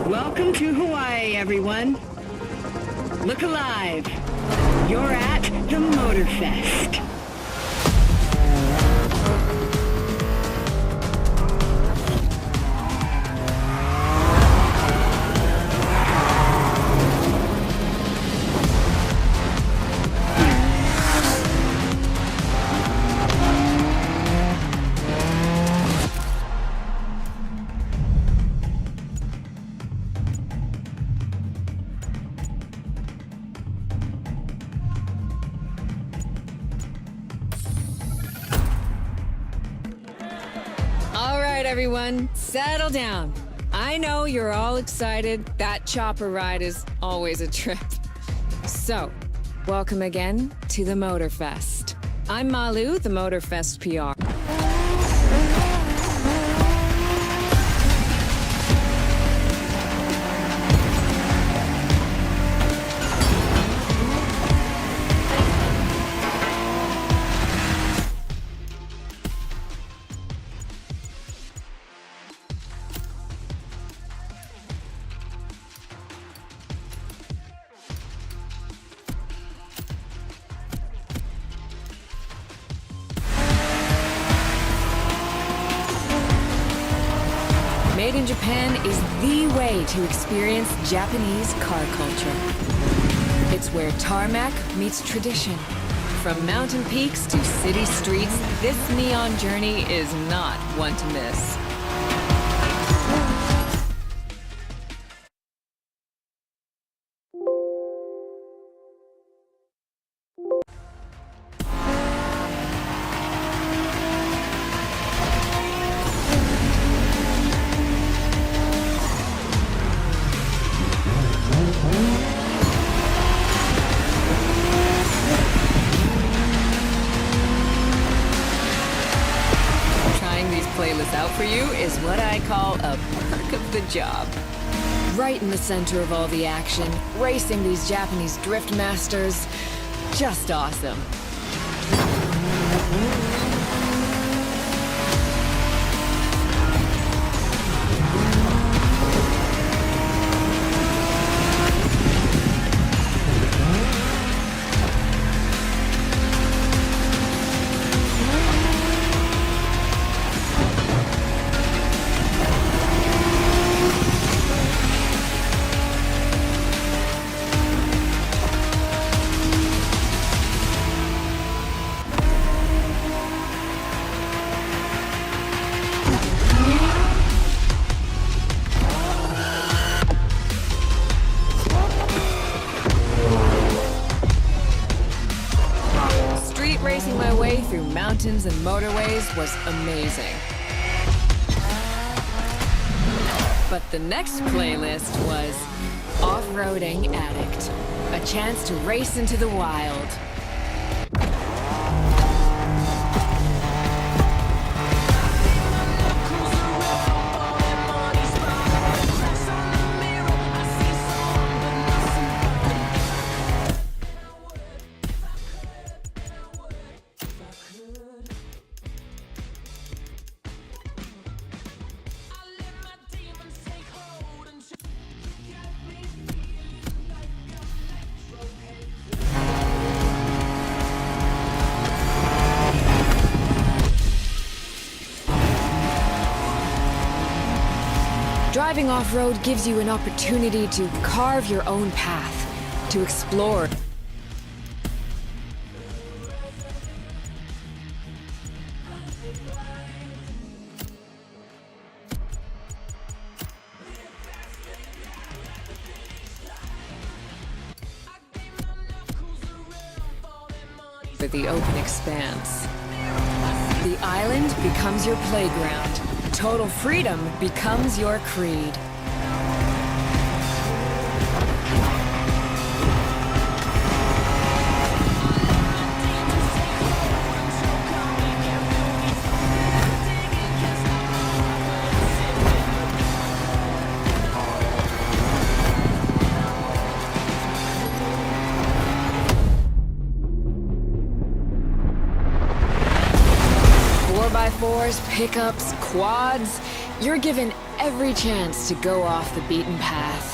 Welcome to Hawaii, everyone. Look alive. You're at the Motorfest. Everyone, settle down. I know you're all excited. That chopper ride is always a trip. So, welcome again to the Motorfest. I'm Malu, the Motorfest PR. Made in Japan is the way to experience Japanese car culture. It's where tarmac meets tradition. From mountain peaks to city streets, this neon journey is not one to miss. Playlist out for you is what I call a perk of the job. Right in the center of all the action, racing these Japanese drift masters, just awesome. Racing my way through mountains and motorways was amazing. But the next playlist was Off-Roading Addict, a chance to race into the wild. Driving off-road gives you an opportunity to carve your own path, to explore. For the open expanse. The island becomes your playground. Total freedom becomes your creed. Fours, pickups, quads, You're given every chance to go off the beaten path.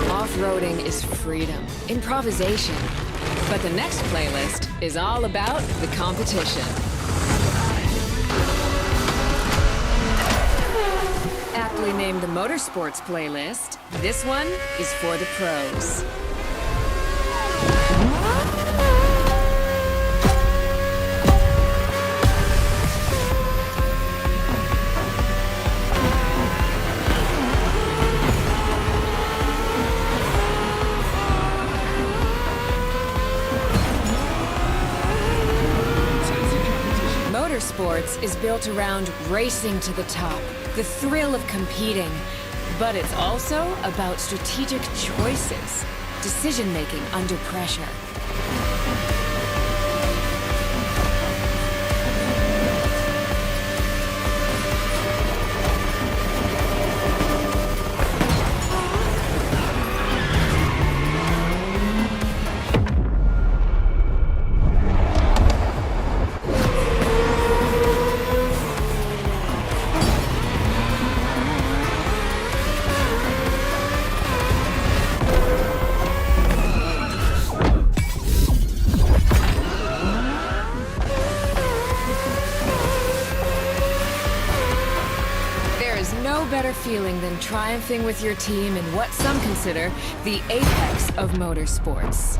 Off-roading is freedom, improvisation. But the next playlist is all about the competition. Aptly named the Motorsports playlist, this one is for the pros. Motorsports is built around racing to the top, the thrill of competing. But it's also about strategic choices, decision-making under pressure. No better feeling than triumphing with your team in what some consider the apex of motorsports.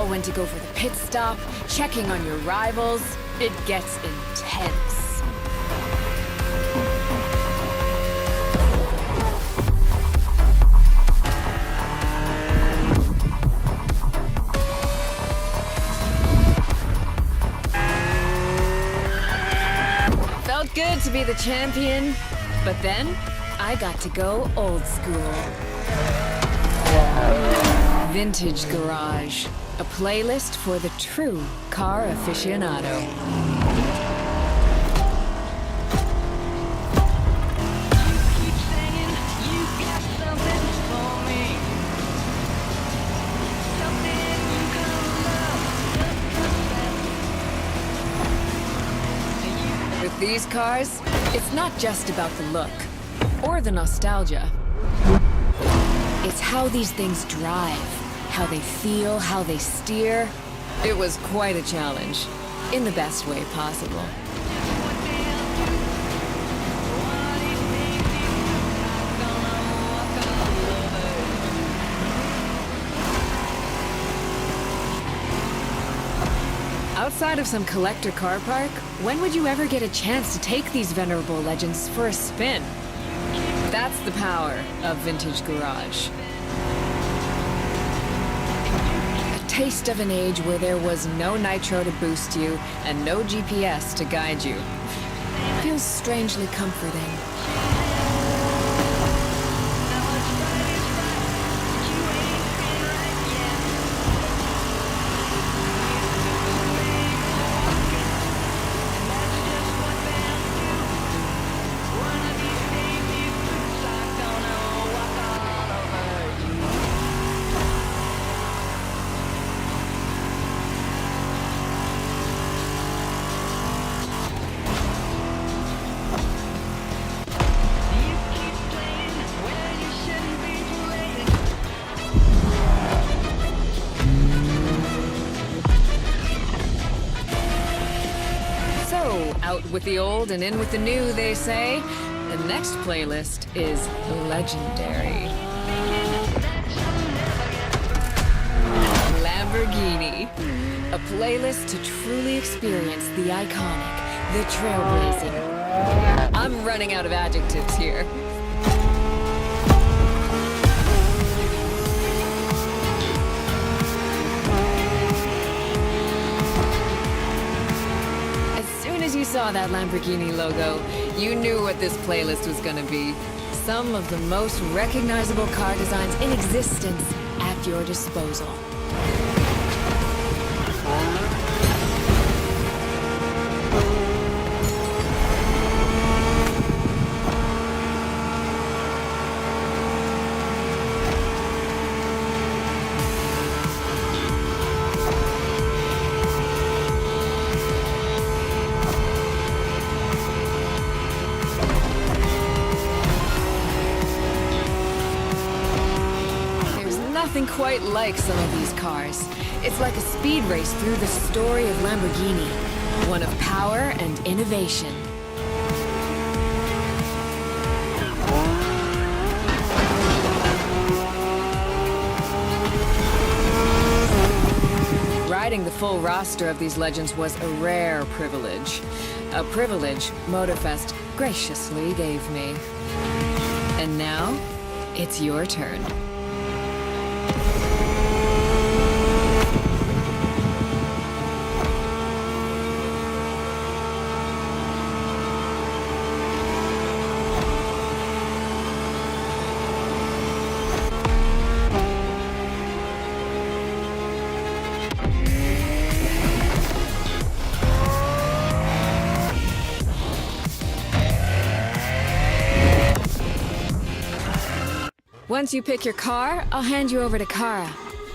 When to go for the pit stop, checking on your rivals, it gets intense. Felt good to be the champion, but then I got to go old school. Vintage Garage. A playlist for the true car aficionado. With these cars, it's not just about the look or the nostalgia. It's how these things drive. How they feel, how they steer. It was quite a challenge, in the best way possible. Outside of some collector car park, when would you ever get a chance to take these venerable legends for a spin? That's the power of Vintage Garage. A taste of an age where there was no nitro to boost you and no GPS to guide you. Feels strangely comforting. Out with the old and in with the new, they say. The next playlist is legendary. Lamborghini. A playlist to truly experience the iconic, the trailblazing. I'm running out of adjectives here. You saw that Lamborghini logo, you knew what this playlist was gonna be. Some of the most recognizable car designs in existence at your disposal. Nothing quite like some of these cars. It's like a speed race through the story of Lamborghini, one of power and innovation. Riding the full roster of these legends was a rare privilege. A privilege Motorfest graciously gave me. And now, it's your turn. Once you pick your car, I'll hand you over to Kara,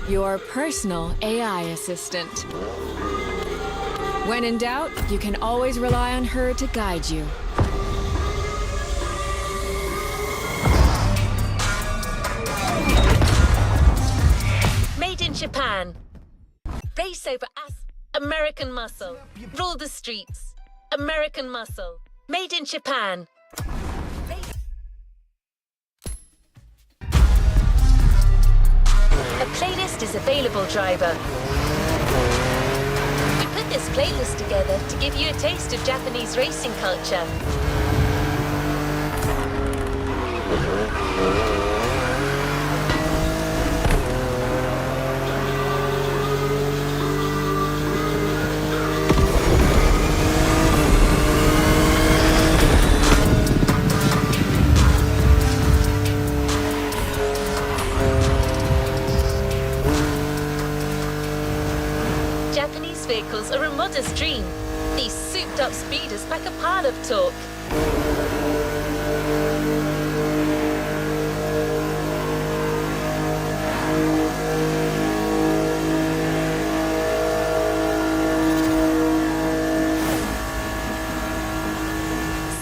your personal AI assistant. When in doubt, you can always rely on her to guide you. Made in Japan. Race over us. American muscle. Rule the streets. American muscle. Made in Japan. A playlist is available, driver. We put this playlist together to give you a taste of Japanese racing culture. Japanese vehicles are a modest dream. These souped-up speeders pack a pile of torque.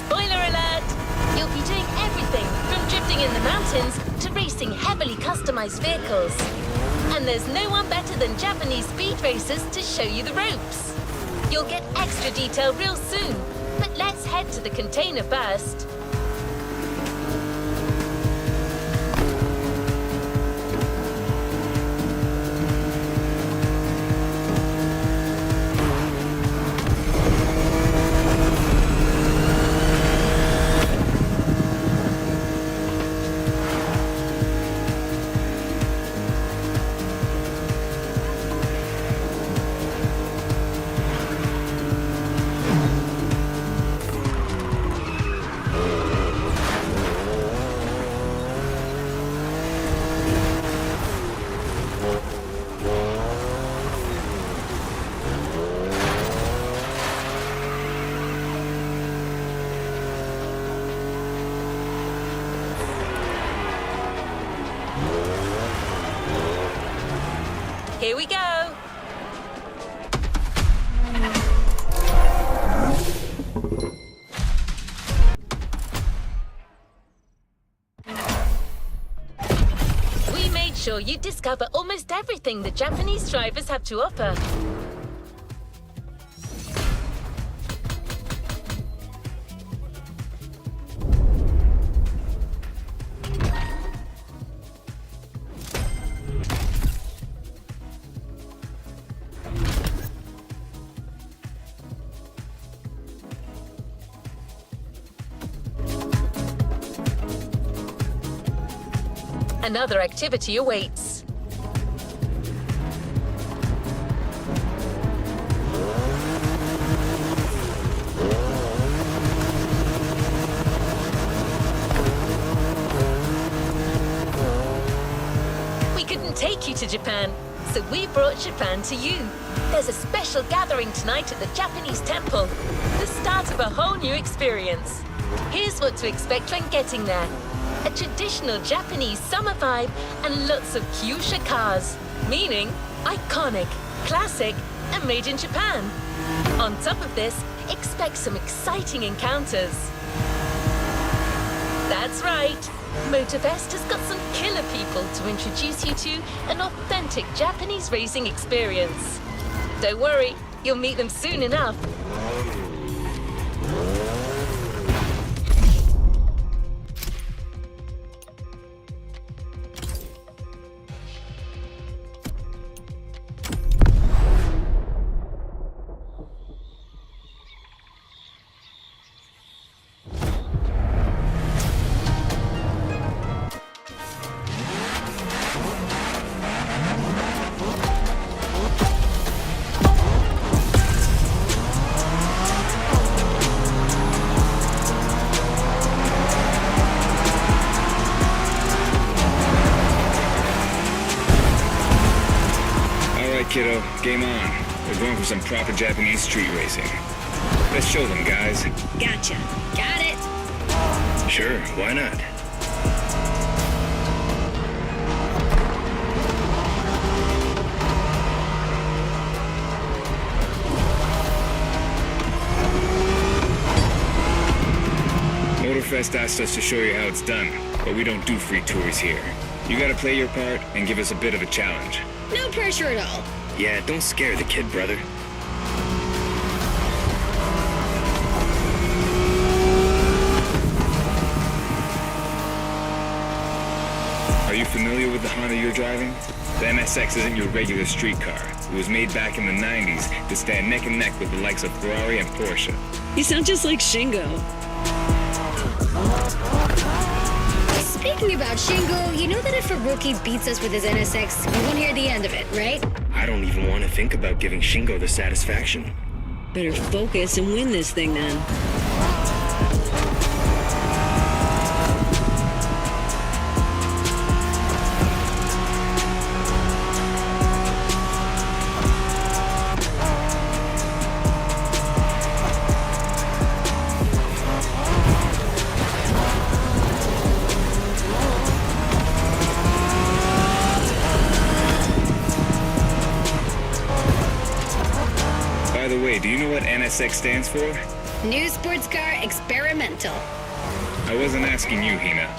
Spoiler alert! You'll be doing everything from drifting in the mountains to racing heavily customized vehicles. And there's no one better than Japanese speed racers to show you the ropes. You'll get extra detail real soon, but let's head to the container first. Here we go. We made sure you discover almost everything the Japanese drivers have to offer. Another activity awaits. We couldn't take you to Japan, so we brought Japan to you. There's a special gathering tonight at the Japanese temple, the start of a whole new experience. Here's what to expect when getting there. A traditional Japanese summer vibe and lots of kyusha cars, meaning iconic, classic, and made in Japan. On top of this, expect some exciting encounters. That's right, Motorfest has got some killer people to introduce you to an authentic Japanese racing experience. Don't worry, you'll meet them soon enough. Kiddo, game on. We're going for some proper Japanese street racing. Let's show them, guys. Gotcha. Got it. Sure, why not? Motorfest asked us to show you how it's done, but we don't do free tours here. You gotta play your part and give us a bit of a challenge. No pressure at all. Yeah, don't scare the kid, brother. Are you familiar with the Honda you're driving? The NSX isn't your regular street car. It was made back in the 90s to stand neck and neck with the likes of Ferrari and Porsche. You sound just like Shingo. Speaking about Shingo, you know that if a rookie beats us with his NSX, we won't hear the end of it, right? I don't even want to think about giving Shingo the satisfaction. Better focus and win this thing then. By the way, do you know what NSX stands for? New sports car experimental. I wasn't asking you, Hina.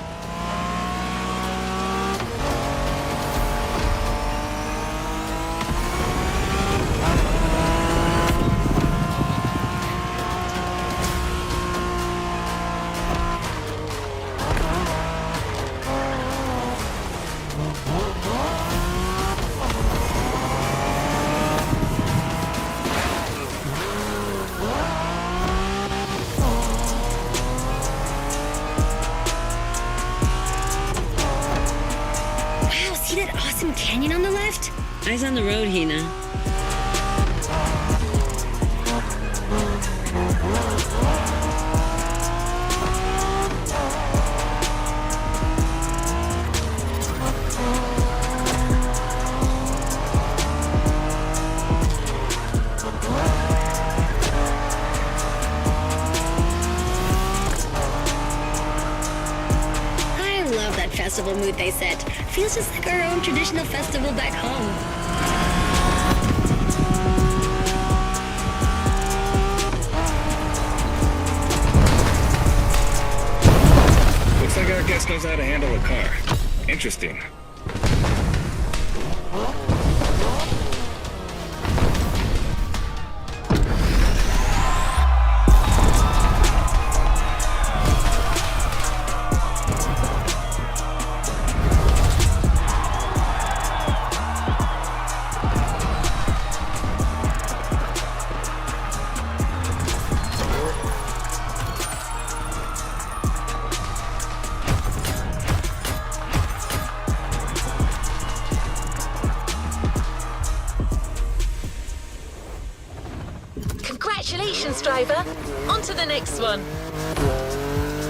See that awesome canyon on the left? Eyes on the road, Hina. I love that festival mood they set. Feels just like our own traditional festival back home. knows how to handle a car. Interesting. Congratulations, driver! On to the next one.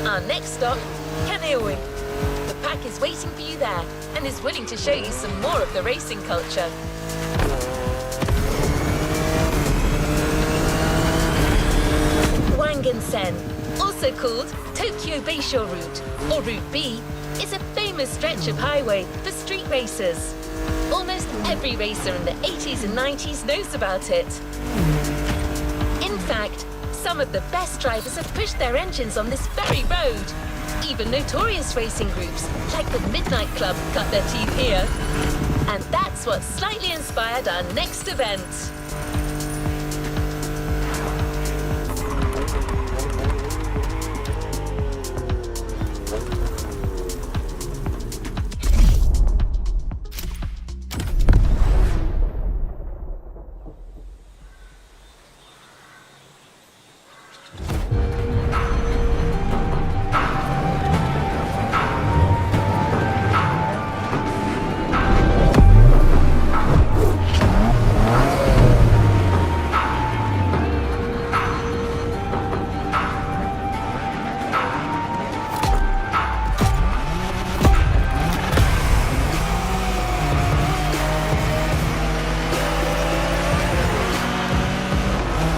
Our next stop, Kaneohe. The pack is waiting for you there and is willing to show you some more of the racing culture. Wangen-sen, also called Tokyo Bayshore Route, or Route B, is a famous stretch of highway for street racers. Almost every racer in the 80s and 90s knows about it. In fact, some of the best drivers have pushed their engines on this very road. Even notorious racing groups, like the Midnight Club, cut their teeth here. And that's what slightly inspired our next event.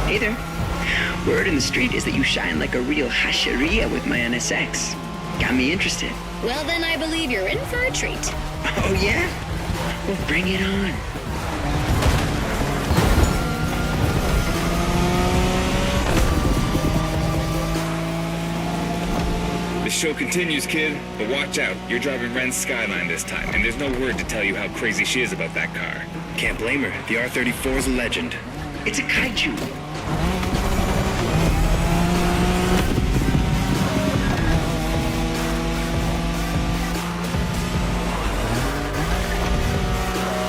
Hey there. Word in the street is that you shine like a real hasheria with my NSX. Got me interested. Well, then I believe you're in for a treat. Oh, yeah? Well, bring it on. The show continues, kid, but watch out. You're driving Ren's Skyline this time, and there's no word to tell you how crazy she is about that car. Can't blame her. The R34 is a legend. It's a kaiju.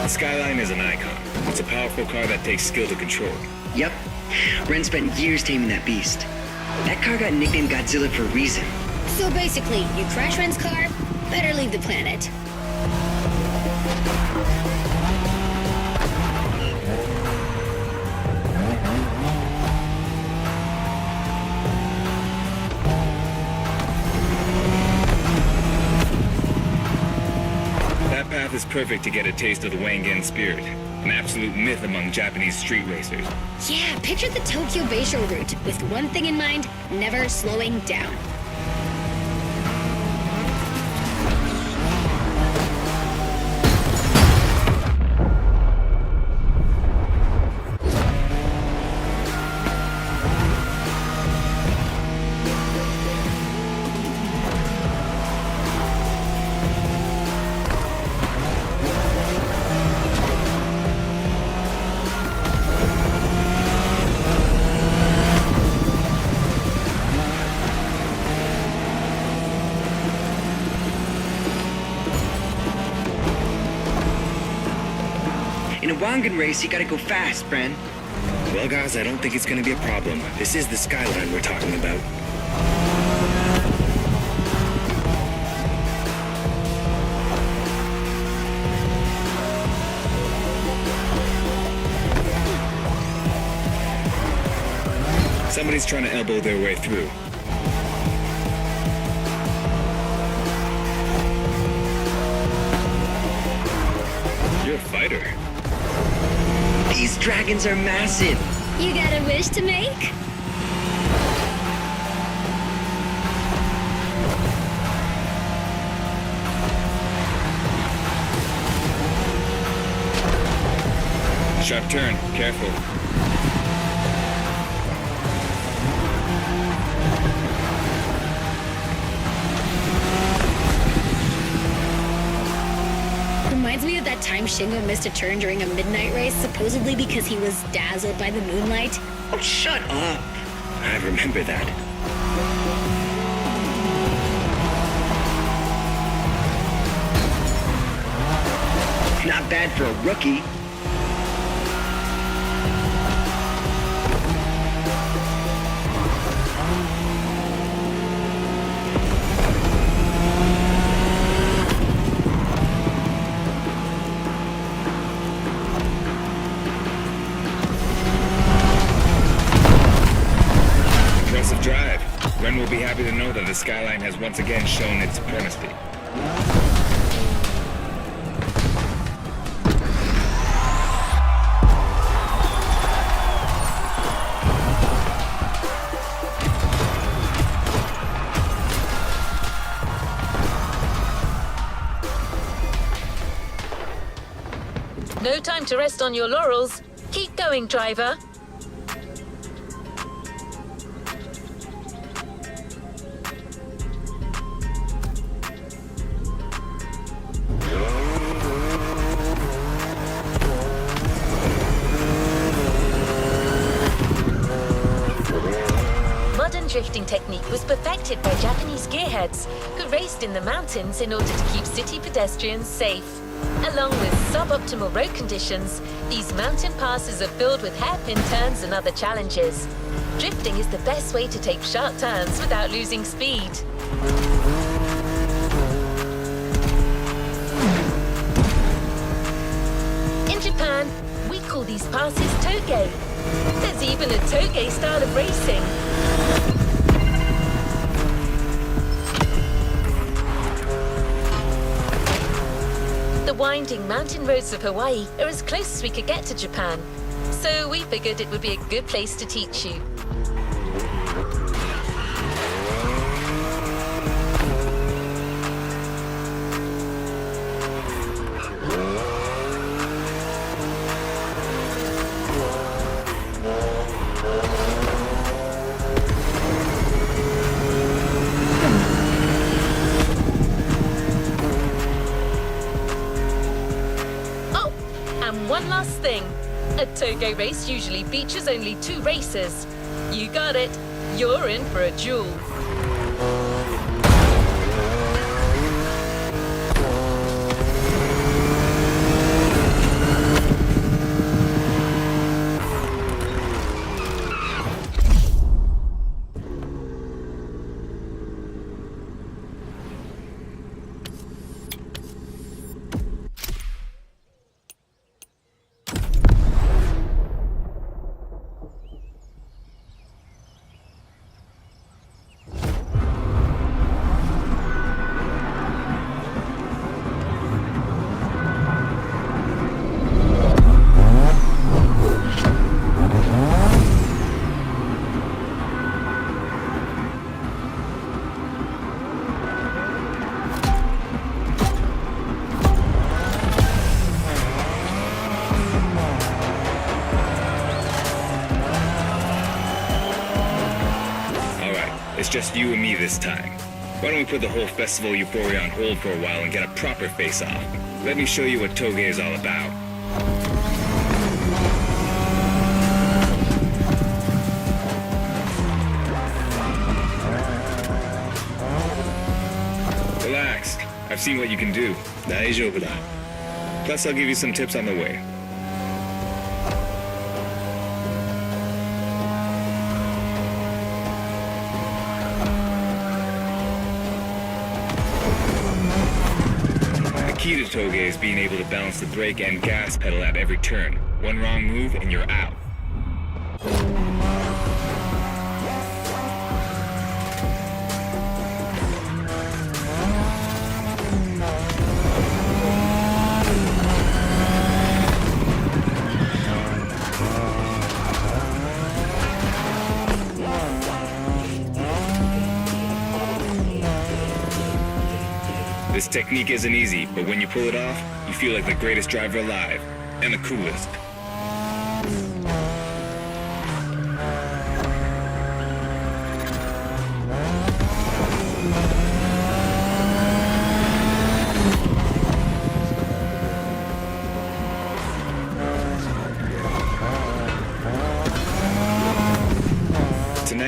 The Skyline is an icon. It's a powerful car that takes skill to control. Yep. Ren spent years taming that beast. That car got nicknamed Godzilla for a reason. So basically, you crash Ren's car, better leave the planet. That path is perfect to get a taste of the Wangen spirit, an absolute myth among Japanese street racers. Yeah, picture the Tokyo Bayshore route with one thing in mind, never slowing down. In a Wangen race, you gotta go fast, Bren. Well, guys, I don't think it's gonna be a problem. This is the Skyline we're talking about. Somebody's trying to elbow their way through. You're a fighter. These dragons are massive. You got a wish to make? Sharp turn. Careful. that time Shingo missed a turn during a midnight race, supposedly because he was dazzled by the moonlight? Oh, shut up. I remember that. Not bad for a rookie. Impressive drive. Ren will be happy to know that the Skyline has once again shown its supremacy. No time to rest on your laurels. Keep going, driver. Modern drifting technique was perfected by Japanese gearheads who raced in the mountains in order to keep city pedestrians safe. Along with suboptimal road conditions, these mountain passes are filled with hairpin turns and other challenges. Drifting is the best way to take sharp turns without losing speed. In Japan, we call these passes toge. There's even a toge style of racing. The winding mountain roads of Hawaii are as close as we could get to Japan, so we figured it would be a good place to teach you. And one last thing. A toge race usually features only 2 racers. You got it. You're in for a duel. It's just you and me this time. Why don't we put the whole festival euphoria on hold for a while and get a proper face-off? Let me show you what toge is all about. Relax. I've seen what you can do. 大丈夫だ. Plus, I'll give you some tips on the way. The key to toge is being able to balance the brake and gas pedal at every turn. One wrong move and you're out. This technique isn't easy, but when you pull it off, you feel like the greatest driver alive, and the coolest.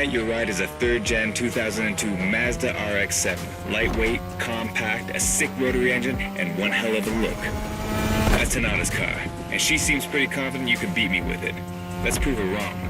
Tonight, your ride is a 3rd Gen 2002 Mazda RX-7. Lightweight, compact, a sick rotary engine, and one hell of a look. That's Tanana's car, and she seems pretty confident you can beat me with it. Let's prove her wrong.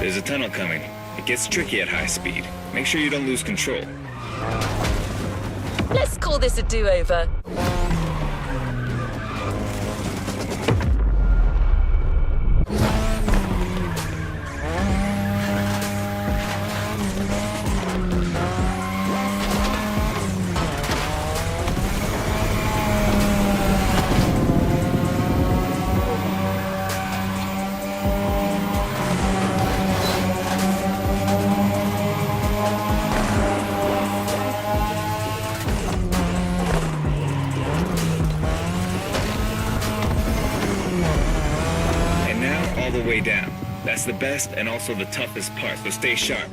There's a tunnel coming. It gets tricky at high speed. Make sure you don't lose control. Let's call this a do-over. Way down. That's the best and also the toughest part, so stay sharp.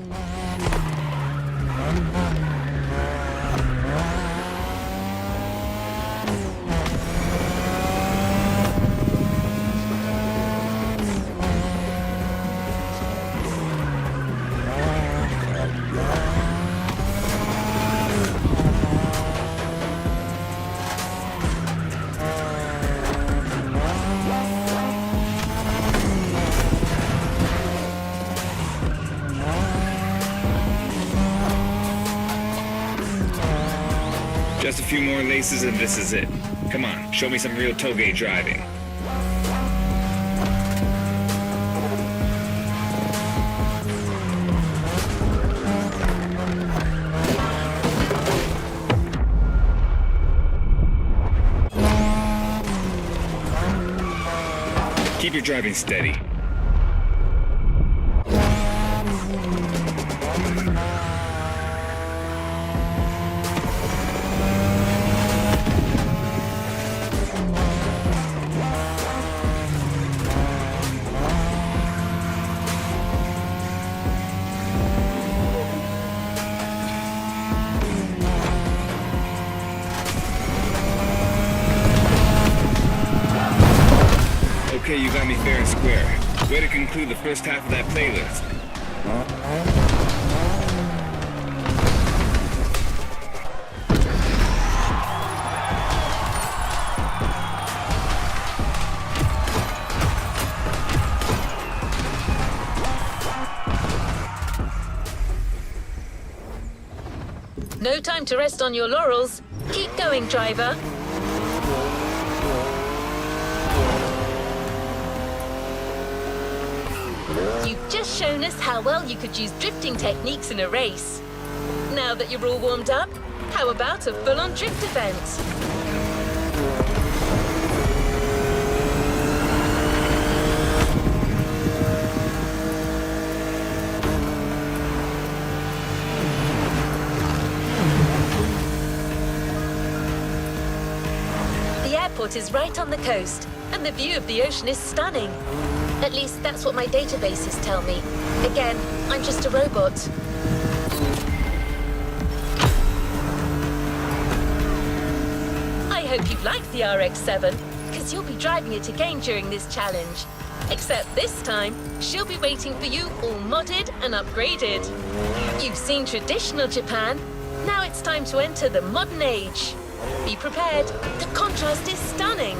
Just a few more laces and this is it. Come on, show me some real toge driving. Keep your driving steady. Okay, you got me fair and square. Way to conclude the first half of that playlist. No time to rest on your laurels. Keep going, driver. You've just shown us how well you could use drifting techniques in a race. Now that you're all warmed up, how about a full-on drift event? The airport is right on the coast, and the view of the ocean is stunning. At least that's what my databases tell me. Again, I'm just a robot. I hope you like the RX-7, because you'll be driving it again during this challenge. Except this time, she'll be waiting for you all modded and upgraded. You've seen traditional Japan. Now it's time to enter the modern age. Be prepared. The contrast is stunning.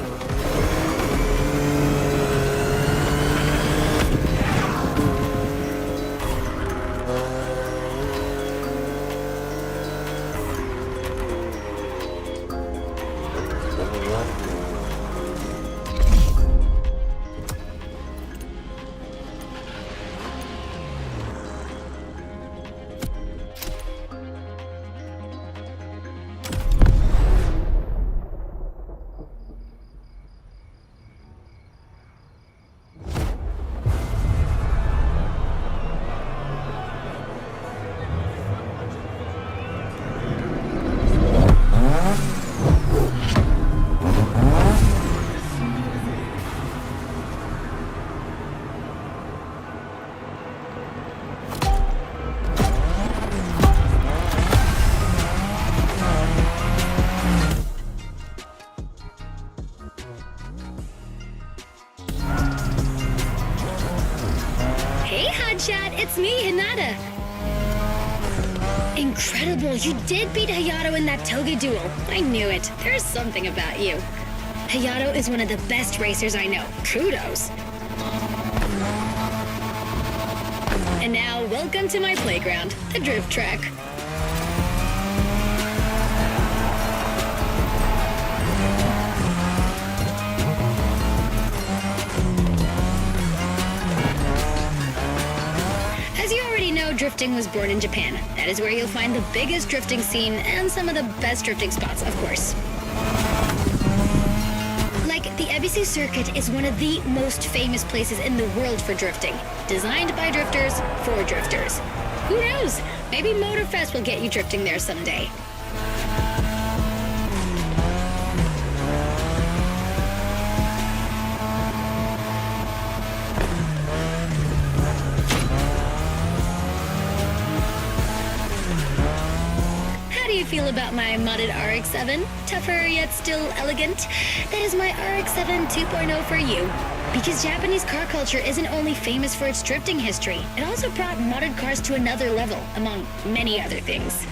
on, chat. It's me, Hinata. Incredible. You did beat Hayato in that toga duel. I knew it. There's something about you. Hayato is one of the best racers I know. Kudos. And now, welcome to my playground, the drift track. As you already know, drifting was born in Japan. That is where you'll find the biggest drifting scene and some of the best drifting spots, of course. Like, the Ebisu Circuit is one of the most famous places in the world for drifting. Designed by drifters, for drifters. Who knows? Maybe Motorfest will get you drifting there someday. How do you feel about my modded RX-7? Tougher yet still elegant? That is my RX-7 2.0 for you. Because Japanese car culture isn't only famous for its drifting history, it also brought modded cars to another level, among many other things.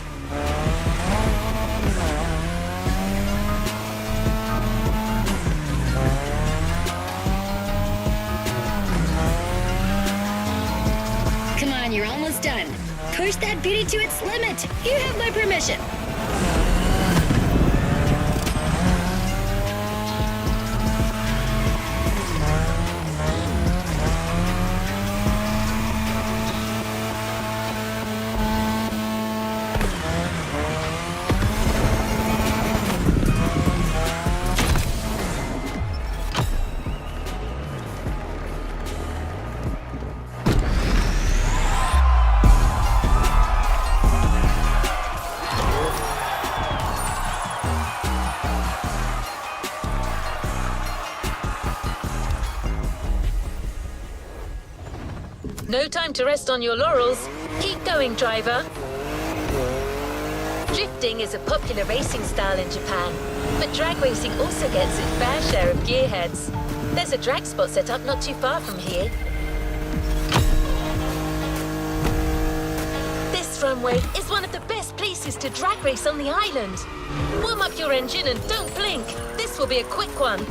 Come on, you're almost done. Push that beauty to its limit. You have my permission. No time to rest on your laurels. Keep going, driver. Drifting is a popular racing style in Japan, but drag racing also gets its fair share of gearheads. There's a drag spot set up not too far from here. This runway is one of the best places to drag race on the island. Warm up your engine and don't blink. This will be a quick one.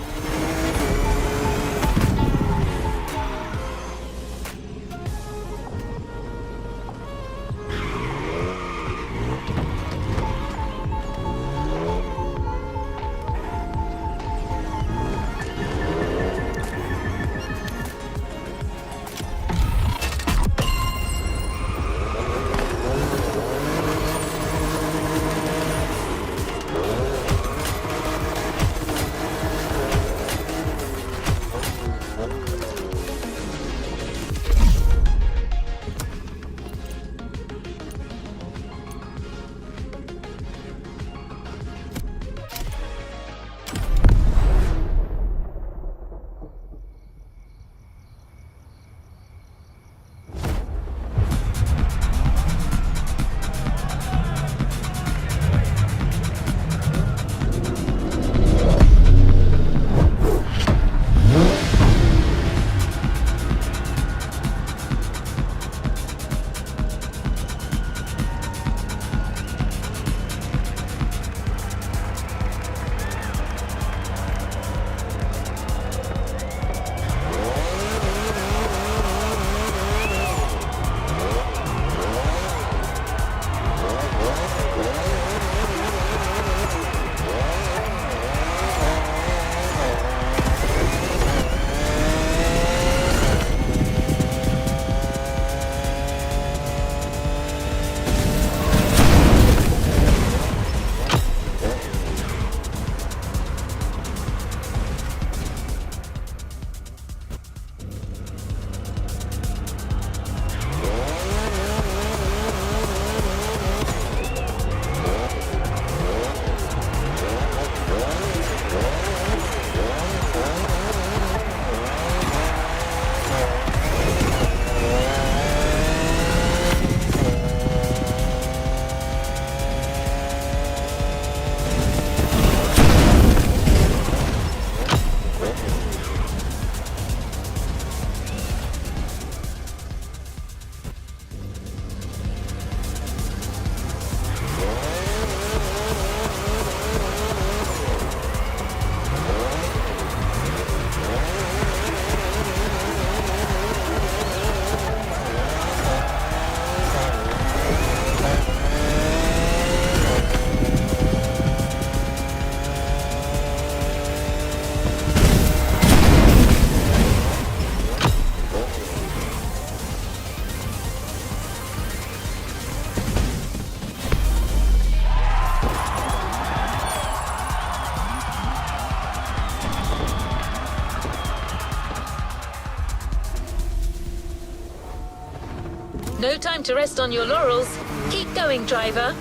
No time to rest on your laurels. Keep going, driver.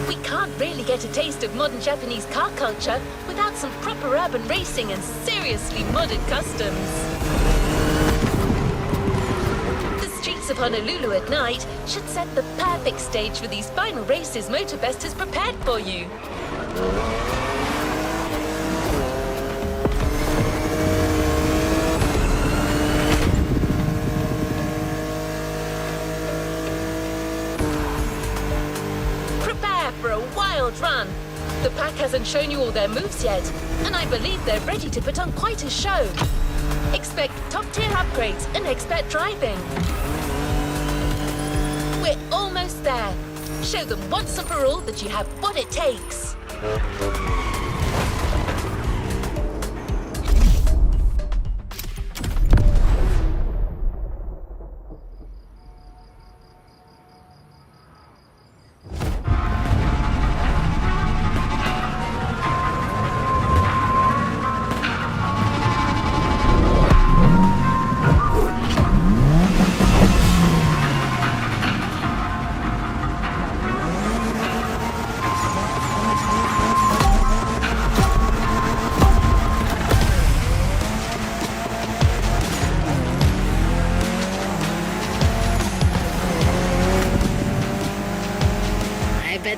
We can't really get a taste of modern Japanese car culture without some proper urban racing and seriously modded customs. The streets of Honolulu at night should set the perfect stage for these final races Motorfest has prepared for you. For a wild run. The pack hasn't shown you all their moves yet, and I believe they're ready to put on quite a show. Expect top-tier upgrades and expert driving. We're almost there. Show them once and for all that you have what it takes.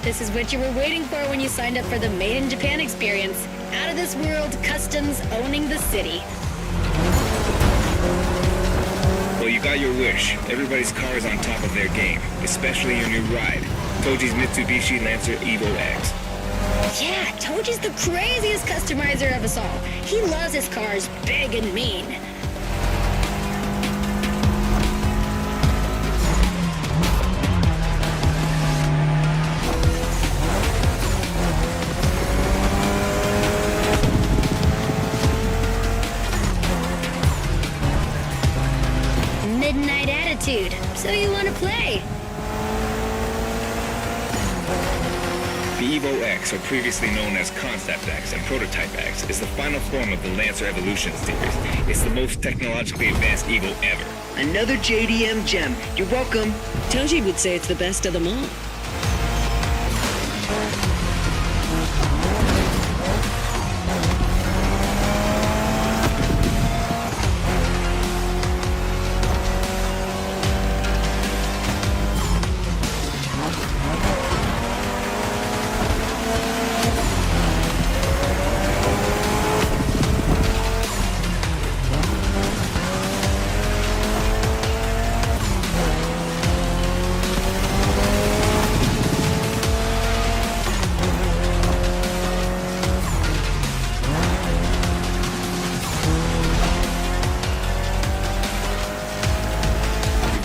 This is what you were waiting for when you signed up for the Made in Japan experience. Out of this world customs owning the city. Well, you got your wish. Everybody's car is on top of their game, especially your new ride, Toji's Mitsubishi Lancer Evo X. Yeah, Toji's the craziest customizer of us all. He loves his cars big and mean. Midnight attitude. So you want to play? The Evo X, or previously known as Concept X and Prototype X, is the final form of the Lancer Evolution series. It's the most technologically advanced Evo ever. Another JDM gem. You're welcome. Toji would say it's the best of them all.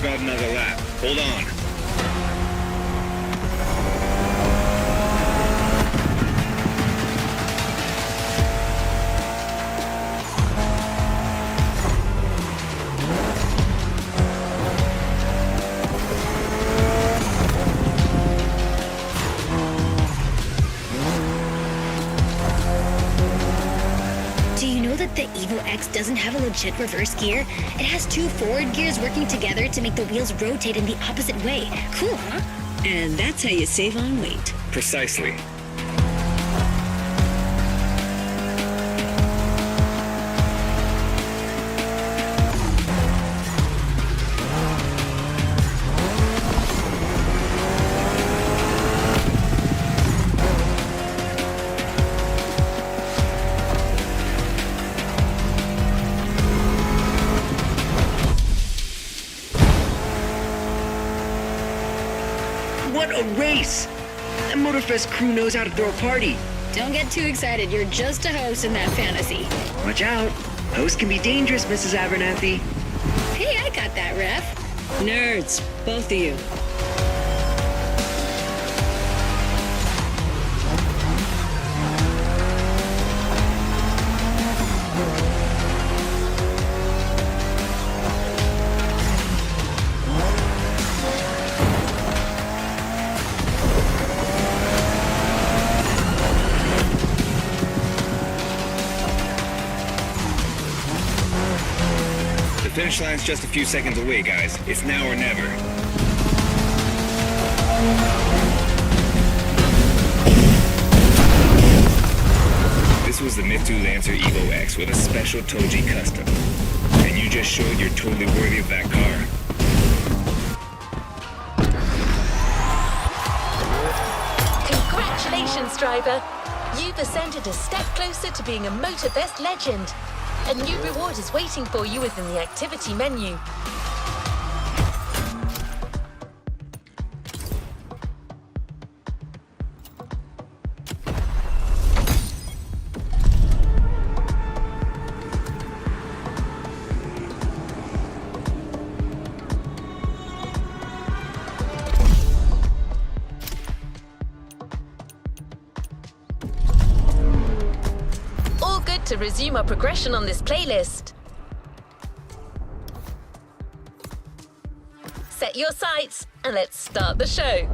Got another lap. Hold on. Do you know that the Evo X doesn't have a legit reverse gear? It has two forward gears working together to make the wheels rotate in the opposite way. Cool, huh? And that's how you save on weight. Precisely. What a race! That Motorfest crew knows how to throw a party. Don't get too excited. You're just a host in that fantasy. Watch out. Hosts can be dangerous, Mrs. Abernathy. Hey, I got that, ref. Nerds, both of you. finish line's just a few seconds away, guys. It's now or never. This was the Mitsu Lancer Evo X with a special Toji custom. And you just showed you're totally worthy of that car. Congratulations, driver! You've ascended a step closer to being a Motorfest legend. A new reward is waiting for you within the activity menu. To resume our progression on this playlist. Set your sights and let's start the show.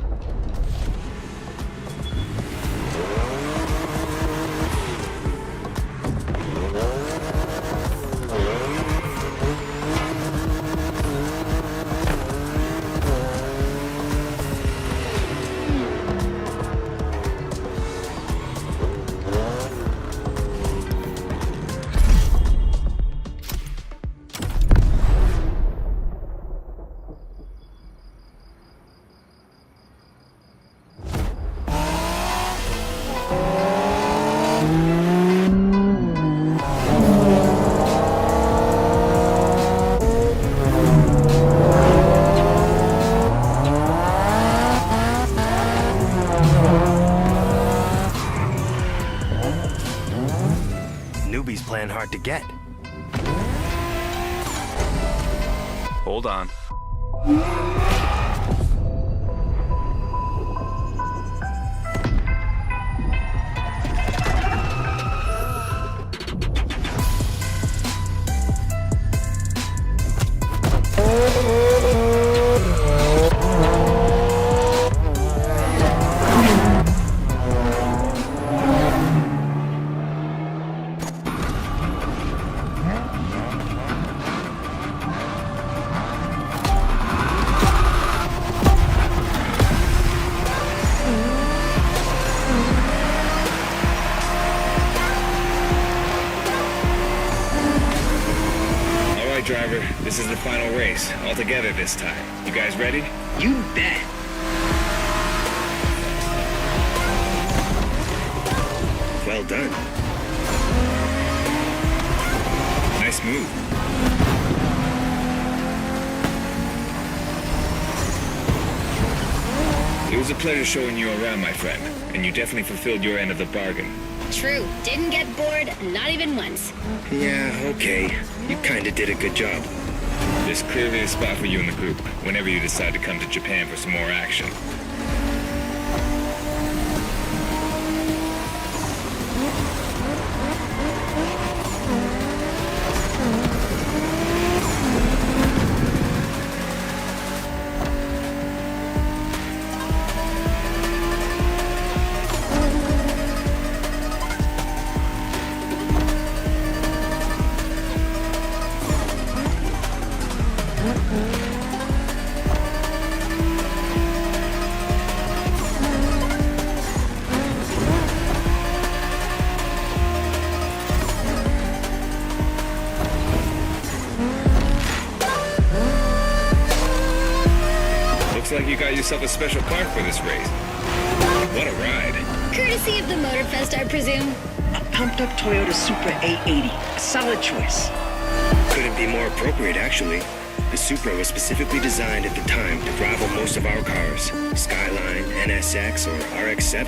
Newbies playing hard to get. Hold on. Driver, this is the final race, all together this time. You guys ready? You bet. Well done. Nice move. It was a pleasure showing you around, my friend, and you definitely fulfilled your end of the bargain. True. Didn't get bored, not even once. Yeah, okay. You kinda did a good job. There's clearly a spot for you in the group whenever you decide to come to Japan for some more action. Looks like you got yourself a special car for this race. What a ride. Courtesy of the Motorfest, I presume. A pumped-up Toyota Supra 880. A solid choice. Couldn't be more appropriate, actually. The Supra was specifically designed at the time to rival most of our cars, Skyline, NSX, or RX-7.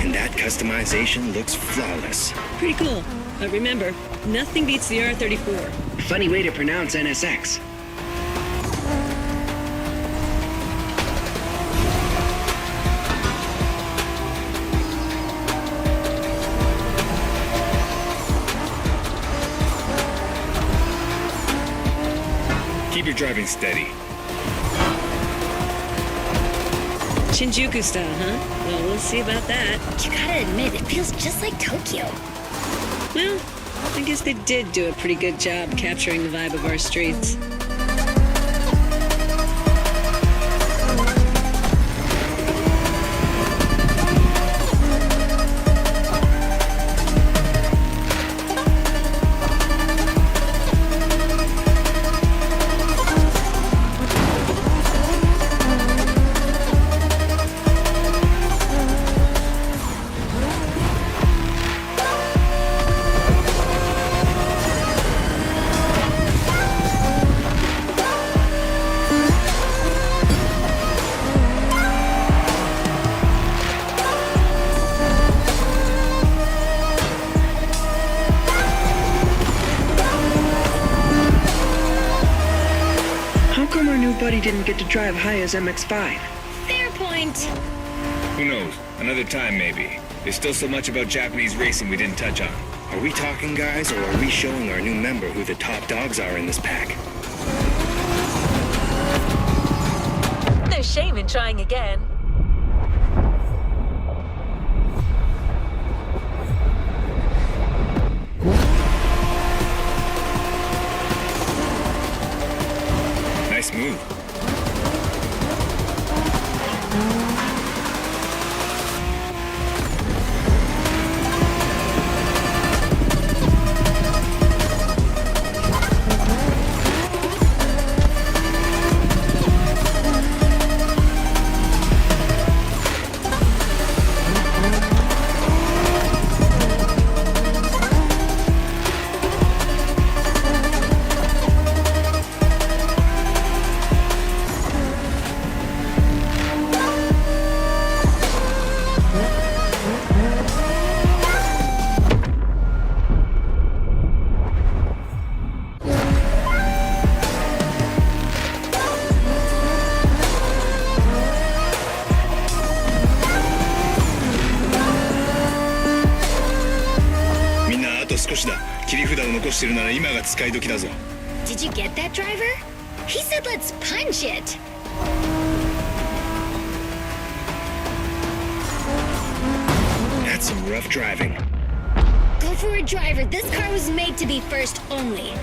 And that customization looks flawless. Pretty cool. But remember, nothing beats the R34. Funny way to pronounce NSX. Keep your driving steady. Shinjuku style, huh? Well, we'll see about that. You gotta admit, it feels just like Tokyo. Well, I guess they did do a pretty good job capturing the vibe of our streets. Buddy didn't get to drive high as MX-5. Fair point. Who knows? Another time, maybe. There's still so much about Japanese racing we didn't touch on. Are we talking, guys, or are we showing our new member who the top dogs are in this pack? No shame in trying again. Nice move. Did you get that, driver? He said let's punch it. That's some rough driving. Go for it, driver. This car was made to be first only.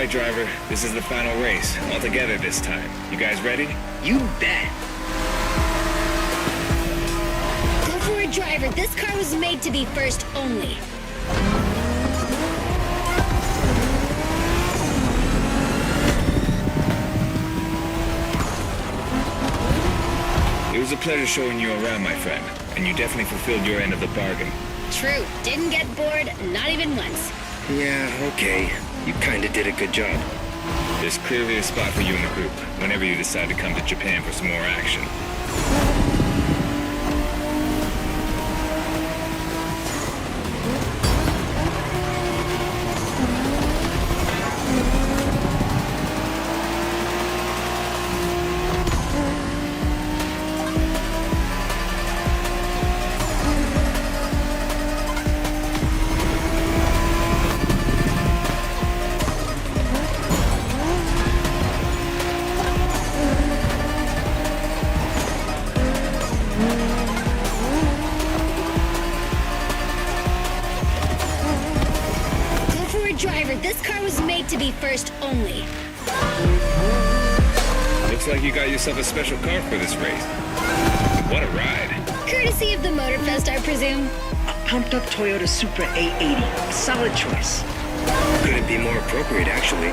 Driver, this is the final race, all together this time. You guys ready? You bet. Go for it, driver. This car was made to be first only. It was a pleasure showing you around, my friend, and you definitely fulfilled your end of the bargain. True. Didn't get bored, not even once. Yeah, okay. You kinda did a good job. There's clearly a spot for you in the group, whenever you decide to come to Japan for some more action. driver, this car was made to be first only. Looks like you got yourself a special car for this race. What a ride. Courtesy of the Motorfest, I presume. A pumped-up Toyota Supra A80. A solid choice. Couldn't be more appropriate, actually.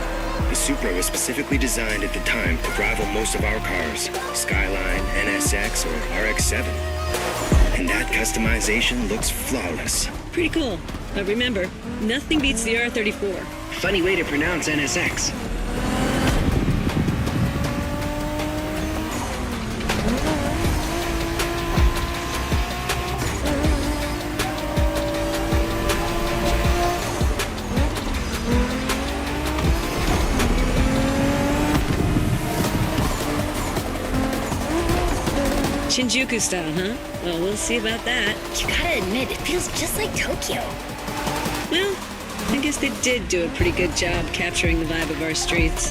The Supra was specifically designed at the time to rival most of our cars, Skyline, NSX, or RX-7. And that customization looks flawless. Pretty cool. But remember, nothing beats the R34. Funny way to pronounce NSX. Shinjuku style, huh? Well, we'll see about that. You gotta admit, it feels just like Tokyo. Well, I guess they did do a pretty good job capturing the vibe of our streets.